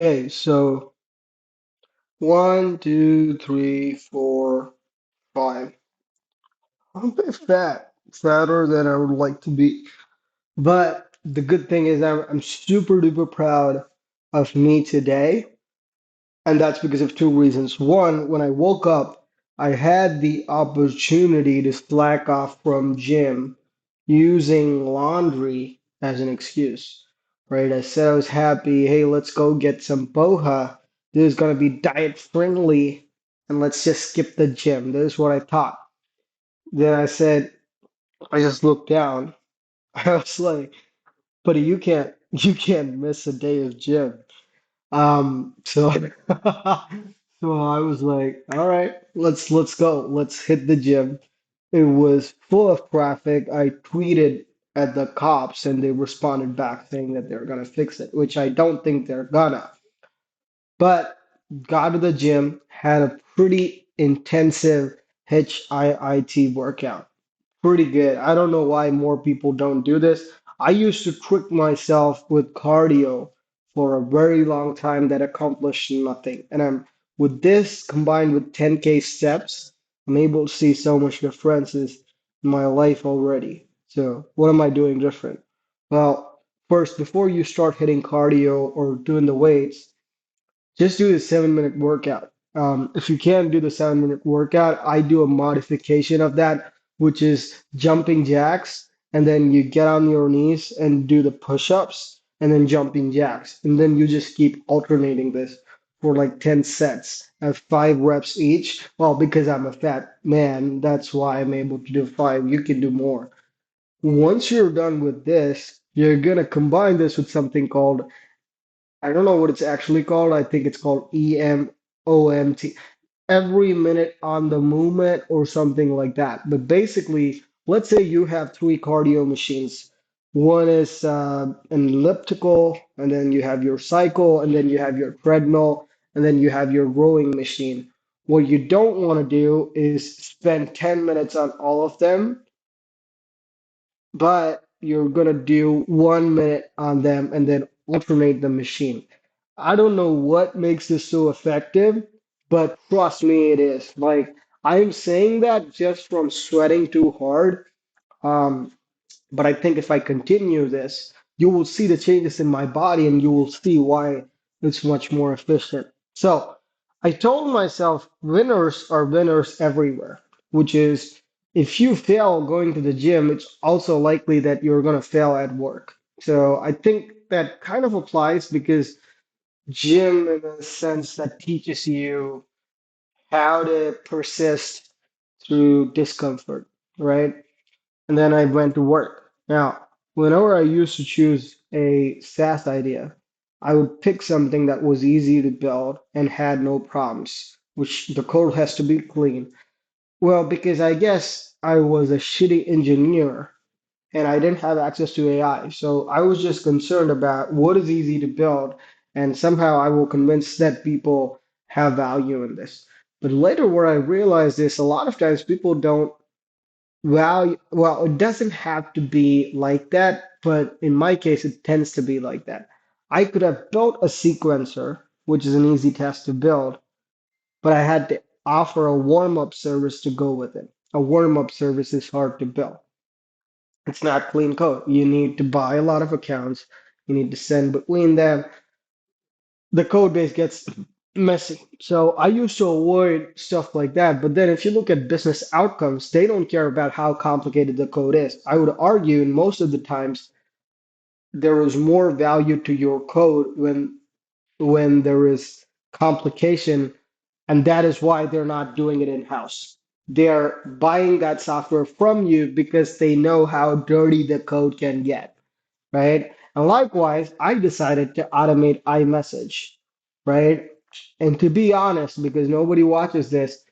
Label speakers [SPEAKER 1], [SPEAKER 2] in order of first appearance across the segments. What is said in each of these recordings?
[SPEAKER 1] Okay, so one, two, three, four, five. I'm a bit fat, fatter than I would like to be. But the good thing is I'm super duper proud of me today. And that's because of two reasons. One, when I woke up, I had the opportunity to slack off from gym using laundry as an excuse, right? I said I was happy. Hey, let's go get some boha. This is going to be diet friendly, and let's just skip the gym. This is what I thought. Then I said, I just looked down. I was like, buddy, you can't miss a day of gym. So so I was like, all right, let's go. Let's hit the gym. It was full of traffic. I tweeted at the cops and they responded back saying that they're gonna fix it, which I don't think they're gonna. But got to the gym, had a pretty intensive HIIT workout. Pretty good. I don't know why more people don't do this. I used to trick myself with cardio for a very long time that accomplished nothing. And I'm with this combined with 10K steps, I'm able to see so much differences in my life already. So what am I doing different? Well, first, before you start hitting cardio or doing the weights, just do the 7 minute workout. If you can't do the 7 minute workout, I do a modification of that, which is jumping jacks, and then you get on your knees and do the push-ups, and then jumping jacks, and then you just keep alternating this for like 10 sets at 5 reps each. Well, because I'm a fat man, that's why I'm able to do five. You can do more. Once you're done with this, you're gonna combine this with something called I don't know what it's actually called. I think it's called EMOMT, every minute on the movement or something like that. But basically, let's say you have three cardio machines. One is an elliptical, and then you have your cycle, and then you have your treadmill, and then you have your rowing machine. What you don't want to do is spend 10 minutes on all of them, but you're gonna do 1 minute on them and then alternate the machine. I don't know what makes this so effective, but trust me, it is. Like, I'm saying that just from sweating too hard. Um, but I think if I continue this, you will see the changes in my body and you will see why it's much more efficient. So I told myself winners are winners everywhere, which is if you fail going to the gym, it's also likely that you're going to fail at work. So I think that kind of applies because gym, in a sense, that teaches you how to persist through discomfort, right? And then I went to work. Now, whenever I used to choose a SaaS idea, I would pick something that was easy to build and had no problems, which the code has to be clean. Well, because I guess I was a shitty engineer and I didn't have access to AI. So I was just concerned about what is easy to build, and somehow I will convince that people have value in this. But later, where I realized is a lot of times people don't well, it doesn't have to be like that, but in my case, it tends to be like that. I could have built a sequencer, which is an easy task to build, but I had to offer a warm-up service to go with it. A warm-up service is hard to build. It's not clean code. You need to buy a lot of accounts. You need to send between them. The code base gets messy. So I used to avoid stuff like that. But then if you look at business outcomes, they don't care about how complicated the code is. I would argue, in most of the times, there is more value to your code when there is complication, and that is why they're not doing it in-house. They're buying that software from you because they know how dirty the code can get, right? And likewise, I decided to automate iMessage, right? And to be honest, because nobody watches this,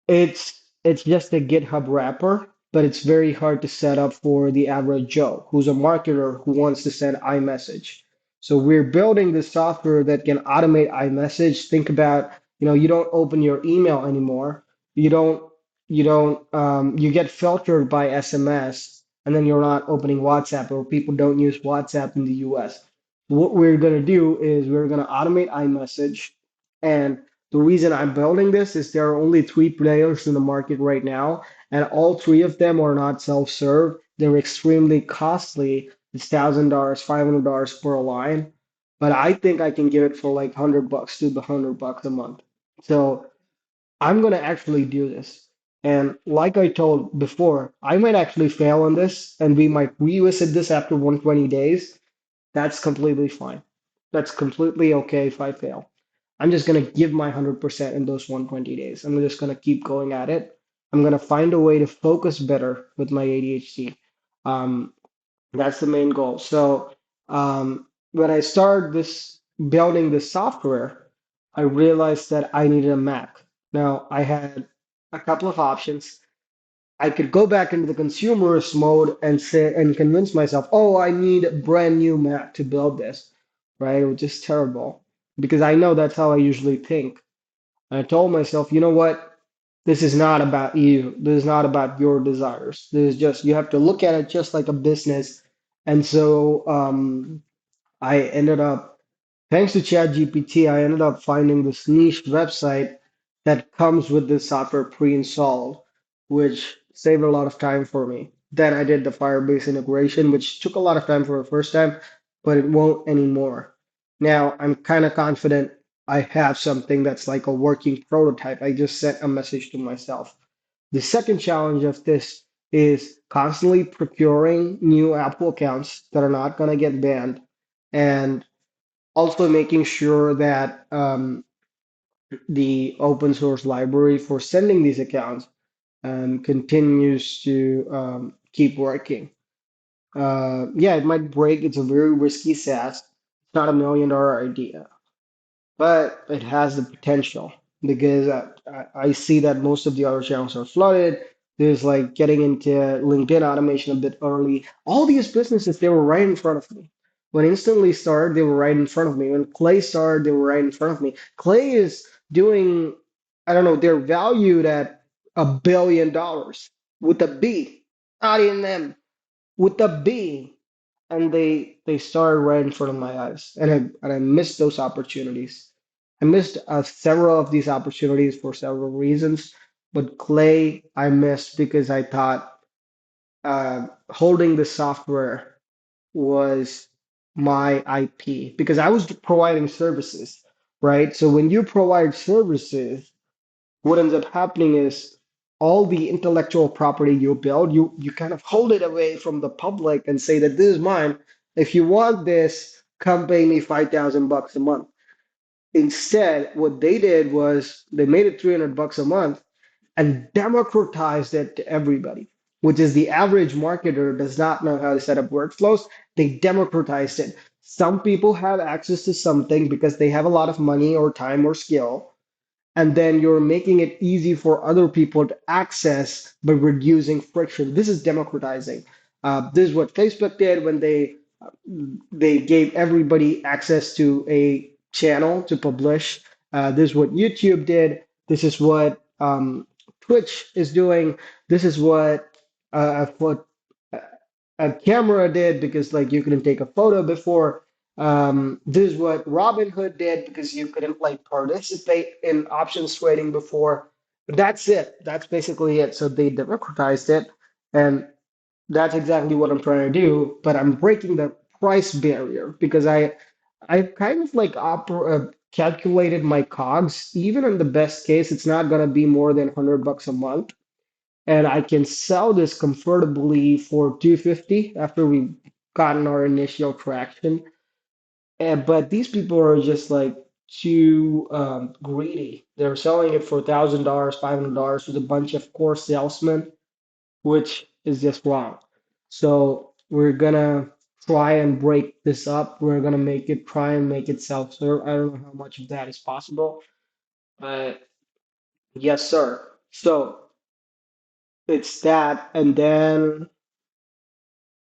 [SPEAKER 1] it's just a GitHub wrapper, but it's very hard to set up for the average Joe who's a marketer who wants to send iMessage. So we're building this software that can automate iMessage. Think about, you don't open your email anymore. You don't, you get filtered by SMS, and then you're not opening WhatsApp, or people don't use WhatsApp in the US. what we're going to do is we're going to automate iMessage. And the reason I'm building this is there are only three players in the market right now, and all three of them are not self-serve. They're extremely costly. It's $1,000, $500 per line. But I think I can give it for like $100 to the $100 a month. So I'm going to actually do this. And like I told before, I might actually fail on this, and we might revisit this after 120 days. That's completely fine. That's completely okay if I fail. I'm just going to give my 100% in those 120 days. I'm just going to keep going at it. I'm going to find a way to focus better with my ADHD. Um, that's the main goal. So when I started this building this software, I realized that I needed a Mac. Now I had a couple of options. I could go back into the consumerist mode and say and convince myself, oh, I need a brand new Mac to build this, right? Which is terrible because I know that's how I usually think. And I told myself, you know what? This is not about you. This is not about your desires. This is just, you have to look at it just like a business. And so I ended up, thanks to ChatGPT, I ended up finding this niche website that comes with this software pre-installed, which saved a lot of time for me. Then I did the Firebase integration, which took a lot of time for the first time, but it won't anymore. Now I'm kind of confident I have something that's like a working prototype. I just sent a message to myself. The second challenge of this is constantly procuring new Apple accounts that are not going to get banned, and also making sure that the open source library for sending these accounts continues to keep working. Yeah, it might break. It's a very risky SaaS. It's not $1 million idea, but it has the potential because I see that most of the other channels are flooded. There's like getting into LinkedIn automation a bit early. All these businesses, they were right in front of me. When Instantly started, they were right in front of me. When Clay started, they were right in front of me. Clay is doing, I don't know, they're valued at $1 billion with a B, not in them, with a B, and they started right in front of my eyes, and I missed those opportunities. I missed several of these opportunities for several reasons, but Clay I missed because I thought holding the software was my IP because I was providing services, right? So when you provide services, what ends up happening is all the intellectual property you build, you kind of hold it away from the public and say that this is mine. If you want this, come pay me $5,000 a month. Instead, what they did was they made it $300 a month and democratized it to everybody, which is the average marketer does not know how to set up workflows. They democratized it. Some people have access to something because they have a lot of money or time or skill, and then you're making it easy for other people to access by reducing friction. This is democratizing. This is what Facebook did when they gave everybody access to a channel to publish. This is what YouTube did. This is what Twitch is doing. This is what a camera did because like you couldn't take a photo before. This is what Robinhood did because you couldn't like participate in options trading before. But that's it. That's basically it. So they democratized it, and that's exactly what I'm trying to do. But I'm breaking the price barrier because I kind of like calculated my COGS. Even in the best case, it's not gonna be more than $100 a month, and I can sell this comfortably for 250 after we've gotten our initial traction. But these people are just like too greedy. They're selling it for $1,000, $500 with a bunch of core salesmen, which is just wrong. So we're gonna try and break this up. We're gonna try and make it self-serve. I don't know how much of that is possible, but yes, sir. So it's that, and then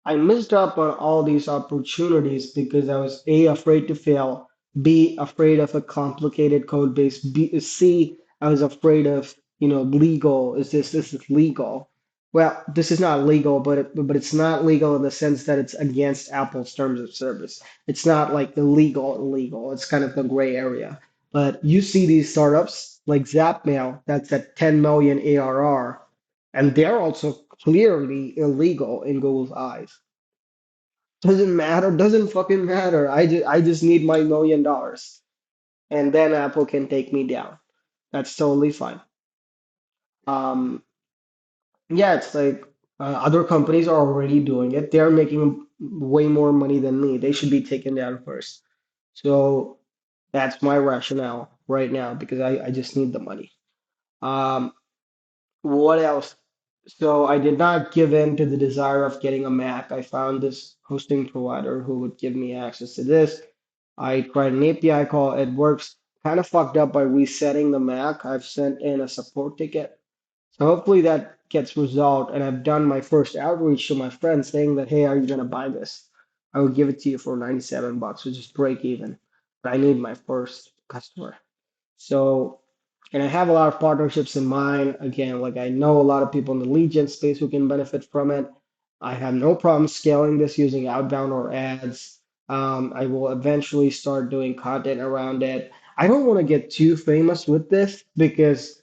[SPEAKER 1] I missed up on all these opportunities because I was A, afraid to fail, B, afraid of a complicated code base, C, I was afraid of, legal. Is this legal? Well, this is not legal, but it's not legal in the sense that it's against Apple's terms of service. It's not like the legal illegal. It's kind of the gray area. But you see these startups like Zapmail that's at 10 million ARR, and they're also clearly illegal in Google's eyes. Doesn't matter, doesn't fucking matter. I just need my $1 million. And then Apple can take me down. That's totally fine. Um, Yeah, it's like other companies are already doing it. They're making way more money than me. They should be taken down first. So that's my rationale right now because I just need the money. Um, what else? So I did not give in to the desire of getting a Mac. I found this hosting provider who would give me access to this. I tried an API call. It works. Kind of fucked up by resetting the Mac. I've sent in a support ticket. So hopefully that gets resolved. And I've done my first outreach to my friends saying that, hey, are you gonna buy this? I will give it to you for 97 bucks, which is break even. But I need my first customer. So, and I have a lot of partnerships in mind. Again, like I know a lot of people in the lead gen space who can benefit from it. I have no problem scaling this using outbound or ads. I will eventually start doing content around it. I don't want to get too famous with this because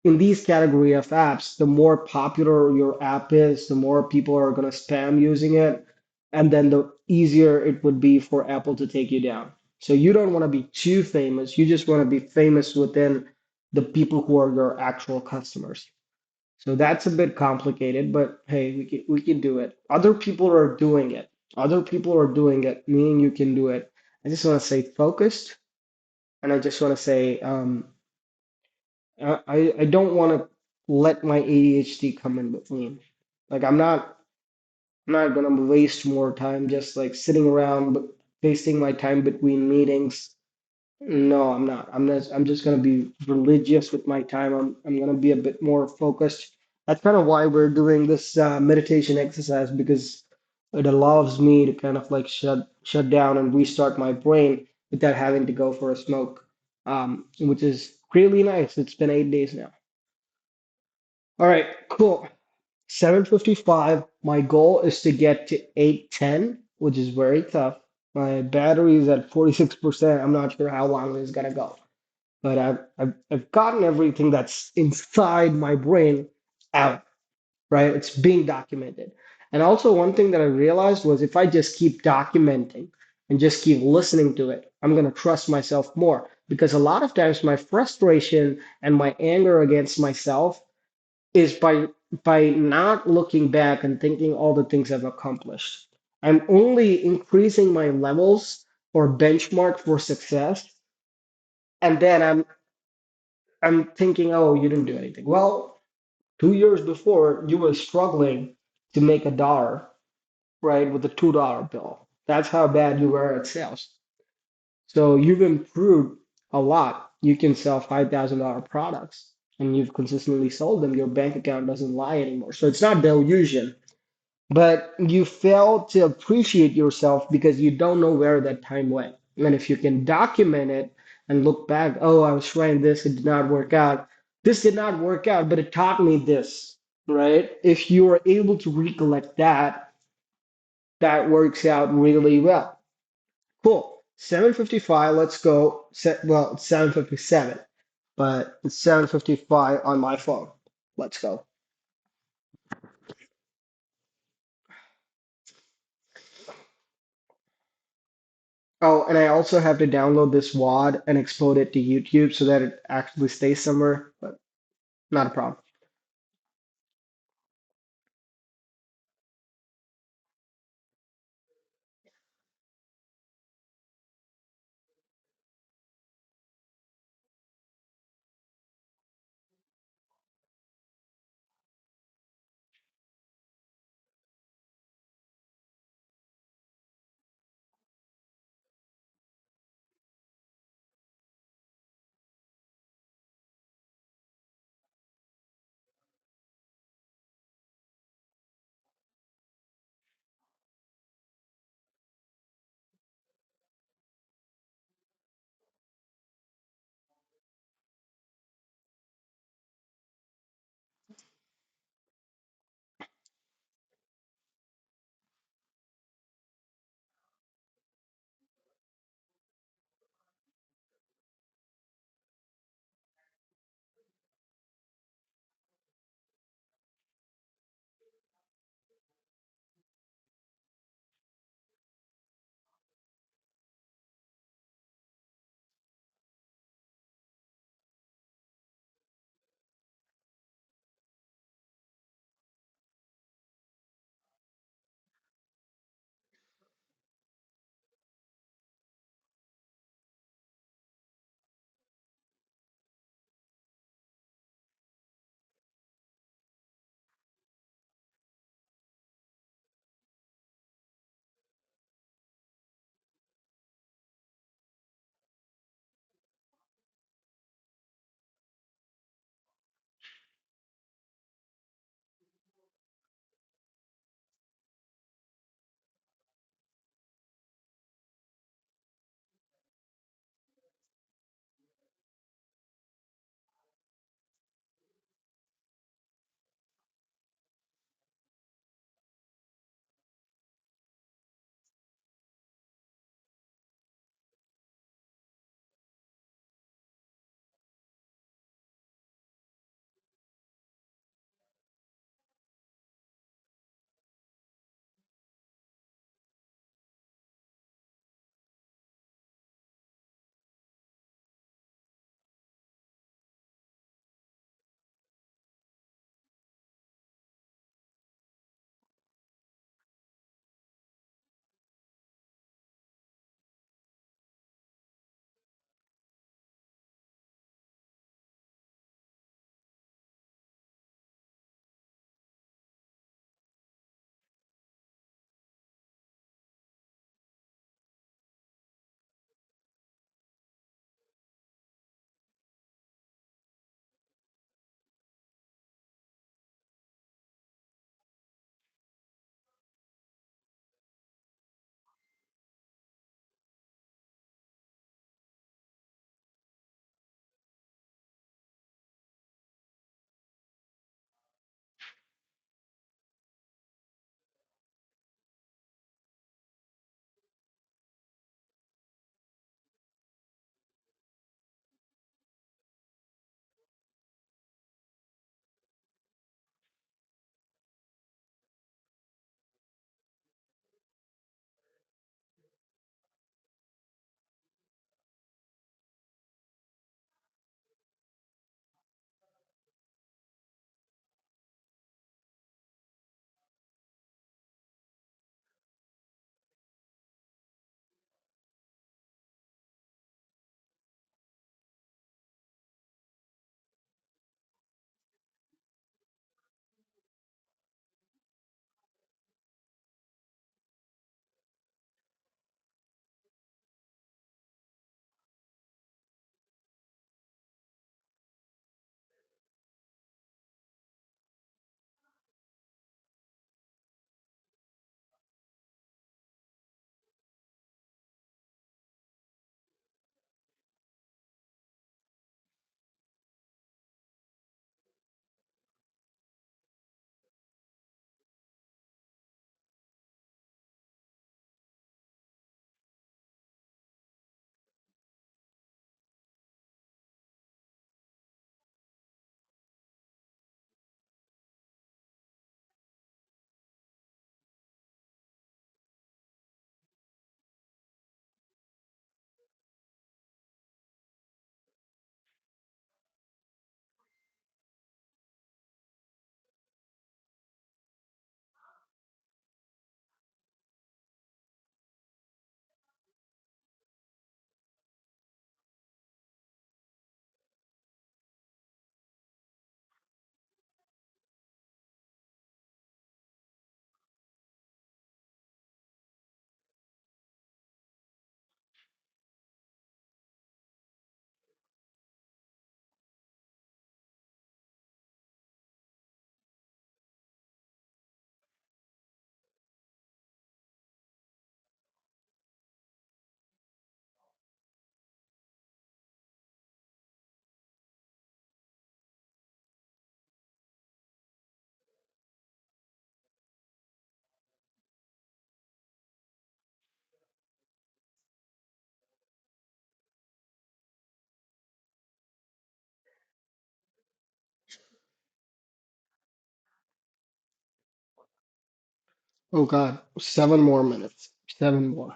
[SPEAKER 1] in these category of apps, the more popular your app is, the more people are going to spam using it, and then the easier it would be for Apple to take you down. So you don't want to be too famous. You just want to be famous within the people who are your actual customers. So that's a bit complicated, but hey, we can do it. Other people are doing it. Other people are doing it, meaning you can do it. I just want to say focused, and I just want to say I don't want to let my ADHD come in between. Like I'm not gonna waste more time just like sitting around wasting my time between meetings. No, I'm not. I'm just gonna be religious with my time. I'm gonna be a bit more focused. That's kind of why we're doing this meditation exercise because it allows me to kind of like shut down and restart my brain without having to go for a smoke, which is really nice. It's been 8 days now. All right, cool. 755. My goal is to get to 810, which is very tough. My battery is at 46%. I'm not sure how long it's gonna go, but I've gotten everything that's inside my brain out, right? It's being documented. And also one thing that I realized was if I just keep documenting and just keep listening to it, I'm gonna trust myself more because a lot of times my frustration and my anger against myself is by not looking back and thinking all the things I've accomplished. I'm only increasing my levels or benchmark for success, and then I'm thinking, oh, you didn't do anything. Well, 2 years before, you were struggling to make a dollar, right, with a $2 bill. That's how bad you were at sales. So you've improved a lot. You can sell $5,000 products and you've consistently sold them. Your bank account doesn't lie anymore. So it's not delusion, but you fail to appreciate yourself because you don't know where that time went. And if you can document it and look back, oh, I was trying this, it did not work out. This did not work out, but it taught me this, right? If you are able to recollect that, that works out really well. Cool. 7:55, let's go. Well, it's 7:57, but it's 7:55 on my phone. Let's go. Oh, and I also have to download this WAD and export it to YouTube so that it actually stays somewhere, but not a problem. Oh God, 7 more minutes. 7 more.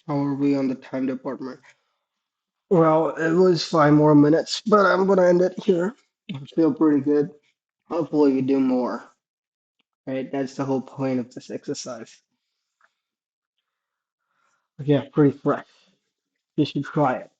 [SPEAKER 1] How are we on the time department? Well, it was 5 more minutes, but I'm gonna end it here. I feel pretty good. Hopefully, we do more. Right? That's the whole point of this exercise. Yeah, pretty fresh. You should try it.